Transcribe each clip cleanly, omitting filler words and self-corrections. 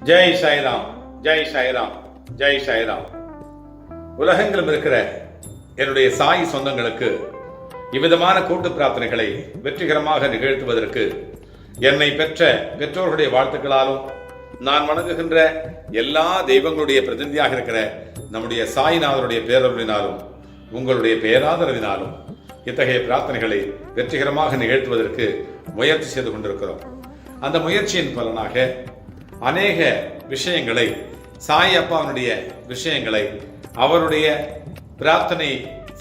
ஜெய் சாய்ராம், ஜெய் சாய்ராம், ஜெய் சாய்ராம். உலகெங்கிலும் இருக்கிற என்னுடைய சாய் சொந்தங்களுக்கு இவ்விதமான கூட்டு பிரார்த்தனைகளை வெற்றிகரமாக நிகழ்த்துவதற்கு என்னை பெற்ற பெற்றோர்களுடைய வாழ்த்துக்களாலும் நான் வணங்குகின்ற எல்லா தெய்வங்களுடைய பிரதிநிதியாக இருக்கிற நம்முடைய சாய்நாதருடைய பேரருளினாலும் உங்களுடைய பேராதரவினாலும் இத்தகைய பிரார்த்தனைகளை வெற்றிகரமாக நிகழ்த்துவதற்கு முயற்சி செய்து கொண்டிருக்கிறோம். அந்த முயற்சியின் பலனாக அநேக விஷயங்களை, சாய் அப்பாவுடைய விஷயங்களை, அவருடைய பிரார்த்தனை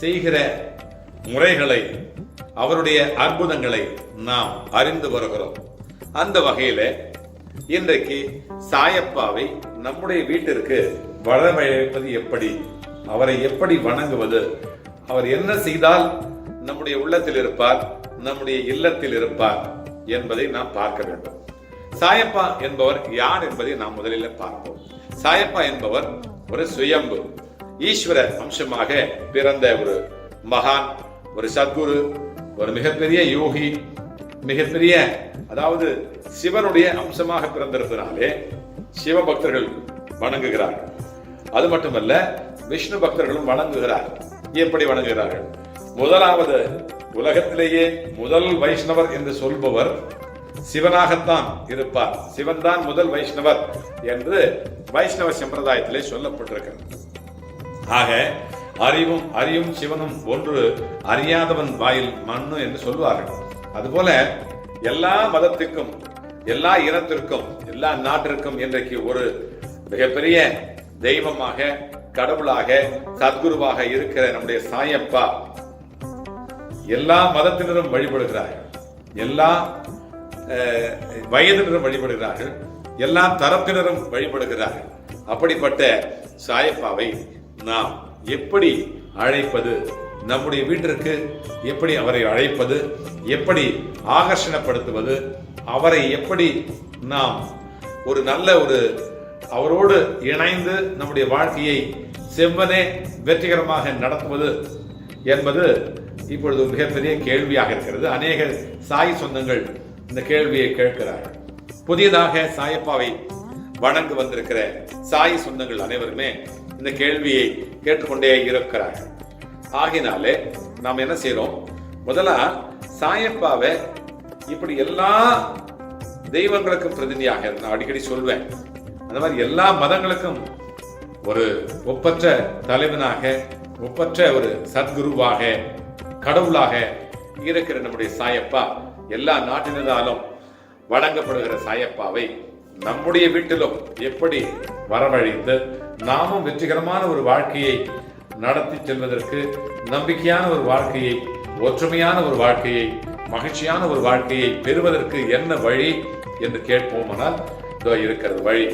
செய்கிற முறைகளை, அவருடைய அற்புதங்களை நாம் அறிந்து வருகிறோம். அந்த வகையில இன்றைக்கு சாயப்பாவை நம்முடைய வீட்டிற்கு வரவழைப்பது எப்படி, அவரை எப்படி வணங்குவது, அவர் என்ன செய்தால் நம்முடைய உள்ளத்தில் இருப்பார், நம்முடைய இல்லத்தில் இருப்பார் என்பதை நாம் பார்க்க வேண்டும். சாயப்பா என்பவர் யார் என்பதை நாம் முதலில் பார்ப்போம். சாயப்பா என்பவர் ஒரு சுயம்பு ஈஸ்வர அம்சமாக பிறந்த ஒரு மகான், ஒரு சத்குரு, ஒரு மிகப்பெரிய யோகி, மிகப்பெரிய, அதாவது சிவனுடைய அம்சமாக பிறந்திருப்பதனாலே சிவ பக்தர்கள் வணங்குகிறார்கள். அது மட்டுமல்ல, விஷ்ணு பக்தர்களும் வணங்குகிறார்கள். எப்படி வணங்குகிறார்கள்? முதலாவது, உலகத்திலேயே முதல் வைஷ்ணவர் என்று சொல்பவர் சிவனாகத்தான் இருப்பார். சிவன் தான் முதல் வைஷ்ணவர் என்று வைஷ்ணவ சம்பிரதாயத்திலே சொல்லப்பட்டிருக்கிறது. ஆக அறியும் சிவனும் ஒன்று, அறியாதவன் வாயில் மண்ணு என்று சொல்வார்கள். அதுபோல எல்லா மதத்திற்கும், எல்லா இனத்திற்கும், எல்லா நாட்டிற்கும் இன்றைக்கு ஒரு மிகப்பெரிய தெய்வமாக, கடவுளாக, சத்குருவாக இருக்கிற நம்முடைய சாயப்பா எல்லா மதத்தினரும் வழிபடுகிறார்கள், எல்லா வயதினரும் வழிபடுகிறார்கள், எல்லா தரப்பினரும் வழிபடுகிறார்கள். அப்படிப்பட்ட சாயப்பாவை நாம் எப்படி அழைப்பது, நம்முடைய வீட்டிற்கு எப்படி அவரை அழைப்பது, எப்படி ஆகர்ஷணப்படுத்துவது, அவரை எப்படி நாம் ஒரு நல்ல அவரோடு இணைந்து நம்முடைய வாழ்க்கையை செவ்வனே வெற்றிகரமாக நடத்துவது என்பது இப்பொழுது மிகப்பெரிய கேள்வியாக இருக்கிறது. அநேக சாய் சொந்தங்கள் இந்த கேள்வியை கேட்கிறார்கள். புதியதாக சாயப்பாவை வணங்கு வந்திருக்கிற சாய் சொந்தங்கள் அனைவருமே இந்த கேள்வியை கேட்டுக்கொண்டே இருக்கிறார்கள். ஆகினாலே நாம் என்ன செய்யறோம்? முதல்ல சாயப்பாவை இப்படி எல்லா தெய்வங்களுக்கும் பிரதிநிதியாக, நான் அடிக்கடி சொல்வேன், அந்த மாதிரி எல்லா மதங்களுக்கும் ஒரு ஒப்பற்ற தலைவனாக, ஒப்பற்ற ஒரு சத்குருவாக, கடவுளாக இருக்கிற நம்முடைய சாயப்பா, எல்லா நாட்டினராலும் வணங்கப்படுகிற சாயப்பாவை நம்முடைய வீட்டிலும் எப்படி வரவழைத்து நாமும் வெற்றிகரமான ஒரு வாழ்க்கையை நடத்தி செல்வதற்கு, நம்பிக்கையான ஒரு வாழ்க்கையை, ஒற்றுமையான ஒரு வாழ்க்கையை, மகிழ்ச்சியான ஒரு வாழ்க்கையை பெறுவதற்கு என்ன வழி என்று கேட்போமானால் இதோ இருக்கிறது வழி.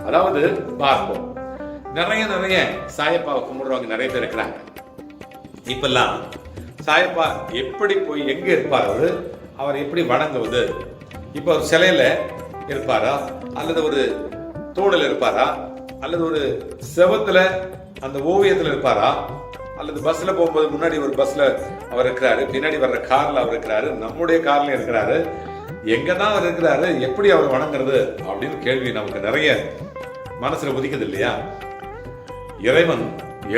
அதாவது பார்ப்போம், நிறைய சாயப்பாவை கும்பிடுறவங்க நிறைய பேர் இருக்கிறாங்க. இப்பெல்லாம் சாயப்பா எப்படி போய் எங்க இருப்பார், அவர் எப்படி வணங்குவது? இப்ப ஒரு சிலையில இருப்பாரா, அல்லது ஒரு தூணில் இருப்பாரா, அல்லது ஒரு செவத்துல அந்த ஓவியத்துல இருப்பாரா, அல்லது பஸ்ல போகும்போது முன்னாடி ஒரு பஸ்ல அவர் இருக்கிறாரு, பின்னாடி வர்ற கார்ல அவர் இருக்கிறாரு, நம்முடைய கார்ல இருக்கிறாரு, எங்கதான் அவர் இருக்கிறாரு, எப்படி அவர் வணங்குறது அப்படின்னு கேள்வி நமக்கு நிறைய மனசுல உதிக்குது இல்லையா? இறைவன்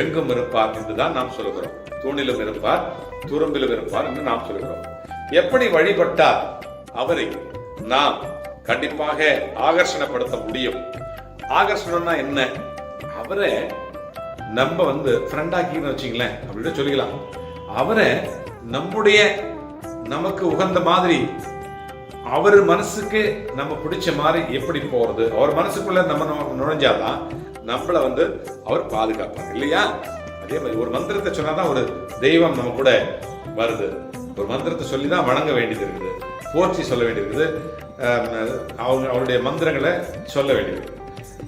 எங்கும் இருப்பார் என்றுதான் நாம் சொல்லுகிறோம். தூணிலும் இருப்பார், துரும்பிலும் இருப்பார் என்று நாம் சொல்லுகிறோம். எப்படி வழிபட்டால் அவரை நாம் கண்டிப்பாக ஆகர்ஷணப்படுத்த முடியும்? ஆகர்ஷணம்னா என்ன? அவரை நம்ம ஃப்ரெண்டாக்கின்னு வச்சுங்களேன் அப்படின்னு சொல்லிக்கலாம். அவரை நம்முடைய, நமக்கு உகந்த மாதிரி, அவர் மனசுக்கு நம்ம பிடிச்ச மாதிரி எப்படி போறது, அவர் மனசுக்குள்ள நம்ம நுழைஞ்சாதான் நம்மள அவர் பாதுகாப்பாங்க இல்லையா? அதே மாதிரி ஒரு மந்திரத்தை சொன்னாதான் ஒரு தெய்வம் நம்ம கூட வருது. ஒரு மந்திரத்தை சொல்லிதான் வணங்க வேண்டியது இருக்குது, போற்றி சொல்ல வேண்டியிருக்குது, அவருடைய மந்திரங்களை சொல்ல வேண்டியது.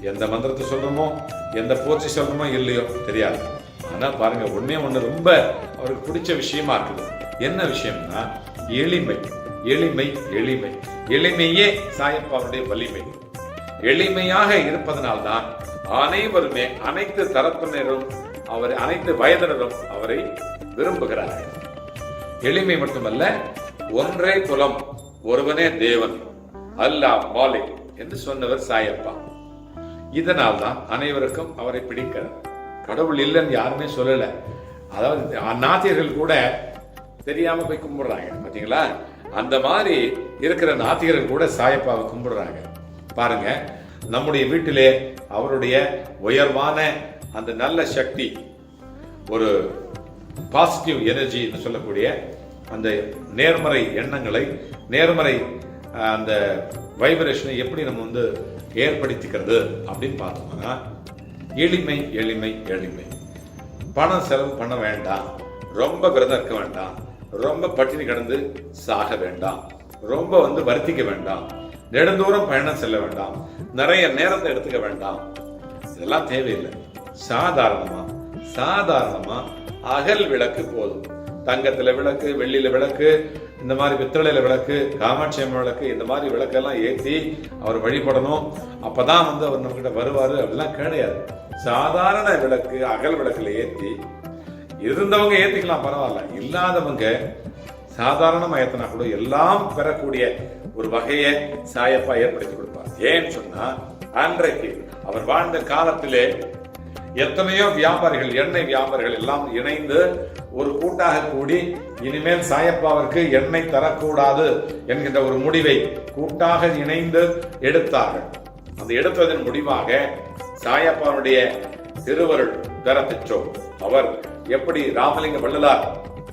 எந்த மந்திரத்தை சொல்றோமோ, எந்த போற்றி சொல்றோமோ இல்லையோ தெரியாது. ஆனா பாருங்க, ஒண்ணு ரொம்ப அவருக்கு பிடிச்ச விஷயமா இருக்குது. என்ன விஷயம்னா எளிமை, எளிமை, எளிமை. எளிமையே சாயப்பாவுடைய வலிமை. எளிமையாக இருப்பதனால்தான் அனைவருமே, அனைத்து தரப்பினரும், அவரை அனைத்து வயதினரும் அவரை விரும்புகிறார்கள். எளிமை மட்டுமல்ல, ஒன்றே குலம் ஒருவனே தேவன், அல்லாஹ் மாலிக் என்று சொன்னவர் சாயப்பா. இதனால் தான் அனைவருக்கும் அவரை பிடிக்கிறது. கடவுள் இல்லைன்னு யாருமே சொல்லலை. அதாவது நாத்திகர்கள் கூட தெரியாம போய் கும்பிடுறாங்க பாத்தீங்களா. அந்த மாதிரி இருக்கிற நாத்திகர்கள் கூட சாயப்பாவை கும்பிடுறாங்க. பாருங்க, நம்முடைய வீட்டிலே அவருடைய உயர்வான அந்த நல்ல சக்தி, ஒரு பாசிட்டிவ் எனர்ஜி என்று சொல்லக்கூடிய அந்த நேர்மறை எண்ணங்களை, நேர்மறை அந்த வைப்ரேஷனை எப்படி நம்ம ஏற்படுத்திக்கிறது அப்படின்னு பார்த்தோம்னா, எளிமை எளிமை எளிமை. பணம் செலவு பண்ண வேண்டாம், ரொம்ப விரதம் இருக்க வேண்டாம், ரொம்ப பட்டினி கிடந்து சாக வேண்டாம், ரொம்ப வருத்திக்க வேண்டாம், நெடுந்தூரம் பயணம் செல்ல வேண்டாம், நிறைய நேரத்தை எடுத்துக்க வேண்டாம். இதெல்லாம் தேவையில்லை. சாதாரணமா அகல் விளக்கு போதும். தங்கத்துல விளக்கு, வெள்ளியில விளக்கு, இந்த மாதிரி பித்தளையில விளக்கு, காமாட்சி அம்மன் விளக்கு, இந்த மாதிரி விளக்கெல்லாம் ஏற்றி அவர் வழிபடணும். அப்பதான் அவர் நம்ம கிட்ட வருவாரு அப்படிலாம் கிடையாது. சாதாரண விளக்கு, அகல் விளக்குல ஏற்றி இருந்தவங்க ஏத்திக்கலாம், பரவாயில்ல. இல்லாதவங்க சாதாரணமா ஏத்தினா கூட எல்லாம் பெறக்கூடிய ஒரு வகையை சாயப்பா ஏற்படுத்தி கொடுப்பார். ஏன்னு சொன்னா, அன்றைக்கு அவர் வாழ்ந்த காலத்திலே எத்தனையோ வியாபாரிகள், எண்ணெய் வியாபாரிகள் எல்லாம் இணைந்து ஒரு கூட்டாக கூடி இனிமேல் சாயப்பாவிற்கு எண்ணெய் தரக்கூடாது என்கின்ற ஒரு முடிவை கூட்டாக இணைந்து எடுத்தார்கள். அந்த எடுத்ததன் முடிவாக சாயப்பாவுடைய திருவருள் பெற பெற்றோம். அவர் எப்படி ராமலிங்க வள்ளலார்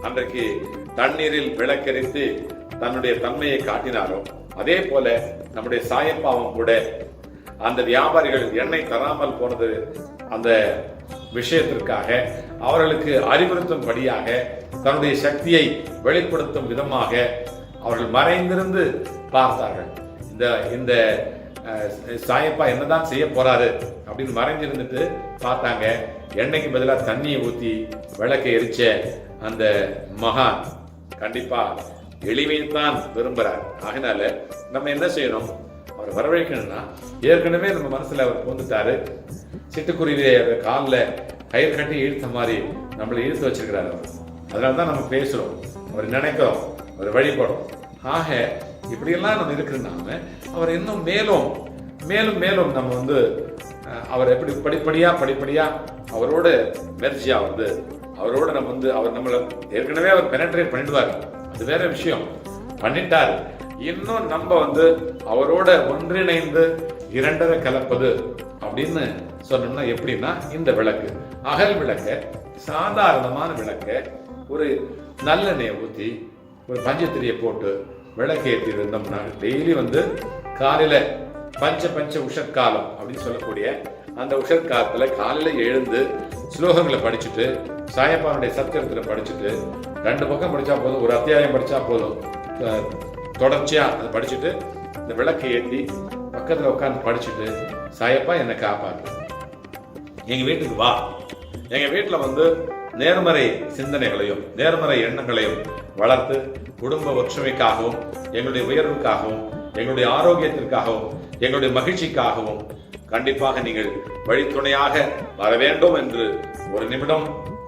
அன்றைக்கு தண்ணீரில் விளக்கெரித்து தன்னுடைய தன்மையை காட்டினாரோ, அதே போல நம்முடைய சாயப்பாவும் கூட அந்த வியாபாரிகள் எண்ணெய் தராமல் போனது அந்த விஷயத்திற்காக அவர்களுக்கு அறிவுறுத்தும்படியாக, தன்னுடைய சக்தியை வெளிப்படுத்தும் விதமாக அவர்கள் மறைந்திருந்து பார்த்தார்கள். இந்த சாயப்பா என்னதான் செய்ய போறாரு அப்படின்னு மறைஞ்சிருந்துட்டு பார்த்தாங்க. எண்ணெய்க்கு பதிலாக தண்ணியை ஊற்றி விளக்கை எரிச்ச அந்த மகான் கண்டிப்பா எளிமையைத்தான் விரும்புறார். அதனால நம்ம என்ன செய்யணும்? அவர் வரவழைக்கணும்னா, ஏற்கனவே நம்ம மனசுல அவர் பூந்துட்டாரு. சிட்டுக்குருவியை காலில் கயிறு கட்டி இழுத்த மாதிரி நம்மளை இழுத்து வச்சிருக்கிறார் அவர். அதனால்தான் நம்ம பேசுறோம், அவர் நினைக்கிறோம், அவர் வழிபடும். ஆக இப்படியெல்லாம் நம்ம இருக்கிறனால அவர் இன்னும் மேலும் மேலும் மேலும் நம்ம அவர் எப்படி படிப்படியா அவரோட மெர்ஜியா அவரோட நம்ம அவர் நம்மளை ஏற்கனவே அவர் பெனட்ரேட் பண்ணிடுவார், அது வேற விஷயம். பண்ணிட்டார். இன்னும் நம்ம அவரோட ஒன்றிணைந்து இரண்டரை கலப்பது அப்படின்னு சொன்னோம்னா எப்படின்னா, இந்த விளக்கு, அகல் விளக்க, சாதாரணமான விளக்க ஒரு நல்லெண்ணெயை ஊற்றி ஒரு பஞ்சத்திரியை போட்டு விளக்கு ஏற்றி இருந்தோம்னா, டெய்லி காலையில பஞ்ச உஷற்காலம் அப்படின்னு சொல்லக்கூடிய அந்த உஷற்காலத்துல காலையில எழுந்து ஸ்லோகங்களை படிச்சுட்டு, சாயப்பாவுடைய சத்திரத்துல படிச்சுட்டு, 2 பக்கம் படிச்சா போதும், ஒரு அத்தியாயம் படிச்சா போதும், தொடர்ச்சியா அதை படிச்சுட்டு இந்த விளக்கை ஏற்றி பக்கத்துல உட்காந்து படிச்சுட்டு, சாயப்பா என்னை காப்பாத்து, எங்க வீட்டுக்கு வா, எங்க வீட்டுல நேர்மறை சிந்தனைகளையும் நேர்மறை எண்ணங்களையும் வளர்த்து குடும்ப ஒற்றுமைக்காகவும், எங்களுடைய உயர்வுக்காகவும், எங்களுடைய ஆரோக்கியத்திற்காகவும், எங்களுடைய மகிழ்ச்சிக்காகவும் கண்டிப்பாக நீங்கள் வழித்துணையாக வர வேண்டும் என்று ஒரு நிமிடம்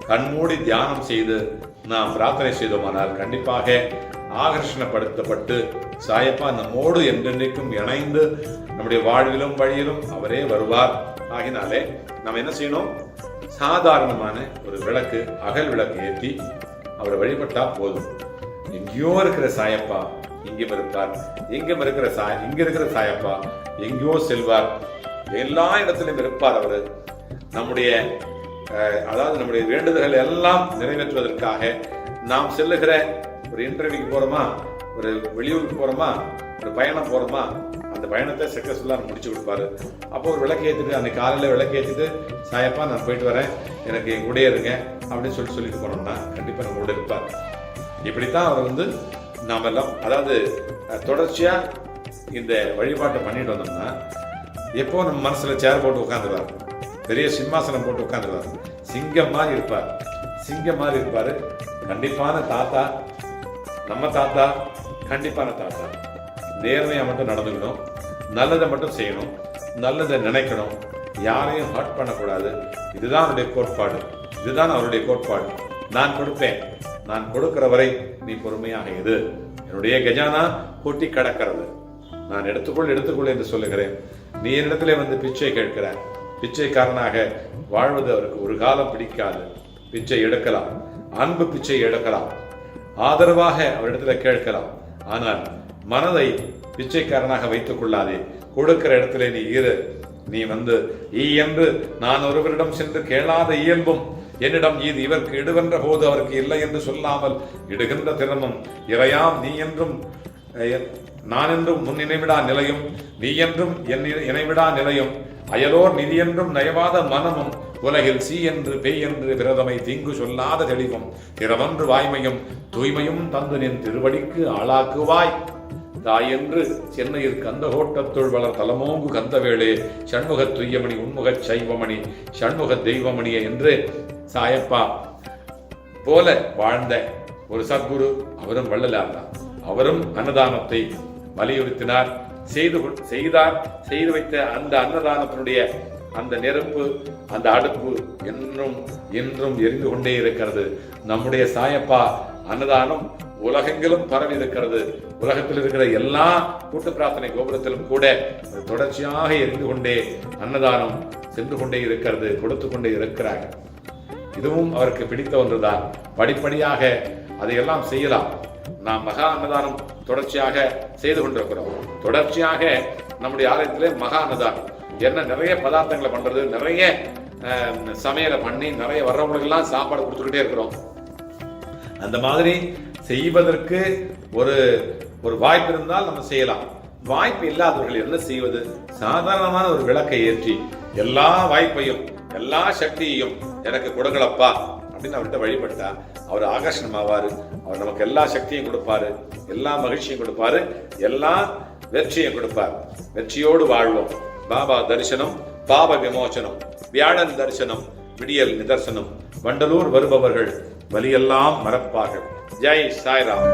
கண்மூடி தியானம் செய்து நாம் பிரார்த்தனை செய்தோமானால் கண்டிப்பாக ஆகர்ஷணப்படுத்தப்பட்டு சாயப்பா நம்மோடு என்றென்றைக்கும் இணைந்து நம்முடைய வாழ்விலும் வழியிலும் அவரே வருவார். ஆகினாலே நம்ம என்ன செய்யணும்? சாதாரணமான ஒரு விளக்கு, அகல் விளக்கு ஏற்றி அவரை வழிபட்டா போதும். எங்கேயோ இருக்கிற சாயப்பா இங்கும் இருப்பார், இங்க இருக்கிற சாயப்பா எங்கேயோ செல்வார், எல்லா இடத்திலும் இருப்பார். அவரு நம்முடைய நம்முடைய வேண்டுதல்கள் எல்லாம் நிறைவேற்றுவதற்காக நாம் செல்லுகிற ஒரு இன்டர்வியூக்கு போறோமா, ஒரு வெளியூருக்கு போறோமா, ஒரு பயணம் போறோமா, அந்த பயணத்தை சக்சஸ்ஃபுல்லா முடிச்சு கொடுப்பாரு. அப்போ ஒரு விளக்கு ஏற்றிட்டு, அன்னைக்கு காலையில விளக்கு ஏற்றிட்டு, சாயப்பா நான் போயிட்டு வரேன், எனக்கு என் கூட இருங்க அப்படின்னு சொல்லிட்டு போனோம்னா கண்டிப்பா நம்ம கூட இருப்பார். இப்படித்தான் அவர் நாம எல்லாம் தொடர்ச்சியா இந்த வழிபாட்டை பண்ணிட்டு வந்தோம்னா, எப்போ நம்ம மனசுல சேர் போட்டு உட்காந்துருவார், பெரிய சிம்மாசனம் போட்டு உட்காந்துருவார், சிங்கம் மாதிரி இருப்பாரு. கண்டிப்பான தாத்தா, நம்ம தாத்தா, கண்டிப்பான தாத்தா. நேர்மையா மட்டும் நடந்துக்கணும், நல்லதை மட்டும் செய்யணும், நல்லதை நினைக்கணும், யாரையும் ஹர்ட் பண்ணக்கூடாது. இதுதான் அவருடைய கோட்பாடு, இதுதான் அவருடைய கோட்பாடு. நான் கொடுப்பேன், நான் கொடுக்கிற வரை நீ பொறுமையாக இரு, என்னுடைய கஜானா கொட்டி கிடக்கிறது, நான் எடுத்துக்கொள் என்று சொல்லுகிறேன். நீ என்னிடத்திலே வந்து பிச்சை கேட்கிறாய். பிச்சைக்காரனாக வாழ்வது அவருக்கு ஒரு காலம் பிடிக்காது. பிச்சை எடுக்கலாம், அன்பு பிச்சை எடுக்கலாம், ஆதரவாக அவரிடத்துல கேட்கலாம். ஆனால் மனதை பிச்சைக்காரனாக வைத்துக் கொள்ளாதே. கொடுக்கிற இடத்துல நீ இரு. நீ வந்து என்று நான் ஒருவரிடம் சென்று கேளாத இயல்பும் என்னிடம் இது இவருக்கு இடுவென்ற போது அவருக்கு இல்லை என்று சொல்லாமல் இடுகின்ற திறமும் இறையாம் நீ என்றும் நான் என்றும் முன் நினைவிடா நிலையும் நீ என்றும் என் இணைவிடா நிலையும் அயலோர் நிதி என்றும் நயவாத மனமும் உலகில் சி என்று பெய் என்று விரதமை தீங்கு சொல்லாத தெளிவும் திறவன்று வாய்மையும் தூய்மையும் தந்து நின் திருவடிக்கு ஆளாக்குவாய் தாய் என்று சென்னையில் கந்தகோட்டத்துள் வளர் தலமோங்கு கந்தவேளே சண்முக துய்யமணி உண்முக சைவமணி சண்முக தெய்வமணியே என்று சாயப்பா போல வாழ்ந்த ஒரு சத்குரு அவரும் வள்ளலார் தான். அவரும் அன்னதானத்தை வலியுறுத்தினார், செய்து வைத்த அந்த அன்னதானத்தினுடைய அந்த நெருப்பு, அந்த அடுப்பு என்றும் எரிந்து கொண்டே இருக்கிறது. நம்முடைய சாயப்பா அன்னதானம் உலகெங்கிலும் பரவி இருக்கிறது. உலகத்தில் இருக்கிற எல்லா கூட்டு பிரார்த்தனை கோபுரத்திலும் கூட தொடர்ச்சியாக எரிந்து கொண்டே அன்னதானம் சென்று கொண்டே இருக்கிறது, கொடுத்து கொண்டே இருக்கிறார்கள். இதுவும் அவருக்கு பிடித்த ஒன்றுதான். படிப்படியாக அதையெல்லாம் செய்யலாம். நாம் மகா அன்னதானம் தொடர்ச்சியாக செய்து கொண்டிருக்கிறோம். தொடர்ச்சியாக நம்முடைய ஆலயத்திலே மகா அன்னதானம் என்ன நிறைய பதார்த்தங்களை பண்றது, நிறைய சமையலை பண்ணி நிறைய வர்றவங்களுக்கெல்லாம் சாப்பாடு கொடுத்துக்கிட்டே இருக்கிறோம். அந்த மாதிரி செய்வதற்கு ஒரு வாய்ப்பு இருந்தால் நம்ம செய்யலாம். வாய்ப்பு இல்லாதவர்கள் என்ன செய்வது? சாதாரணமான ஒரு விளக்கை ஏற்றி எல்லா வாய்ப்பையும் எல்லா சக்தியையும் எனக்கு கொடுங்களப்பா அப்படின்னு அவர்கிட்ட வழிபட்டா அவர் ஆகர்ஷணமாவாரு. அவர் நமக்கு எல்லா சக்தியும் கொடுப்பாரு, எல்லா மகிழ்ச்சியும் கொடுப்பாரு, எல்லா வெற்றியும் கொடுப்பார். வெற்றியோடு வாழ்வோம். பாபா தரிசனம், பாப விமோசனம், வியாழன் தரிசனம், விடியல் நிதர்சனம். வண்டலூர் வருபவர்கள் வலியெல்லாம் மறப்பார்கள். ஜெய் சாய்ராம்.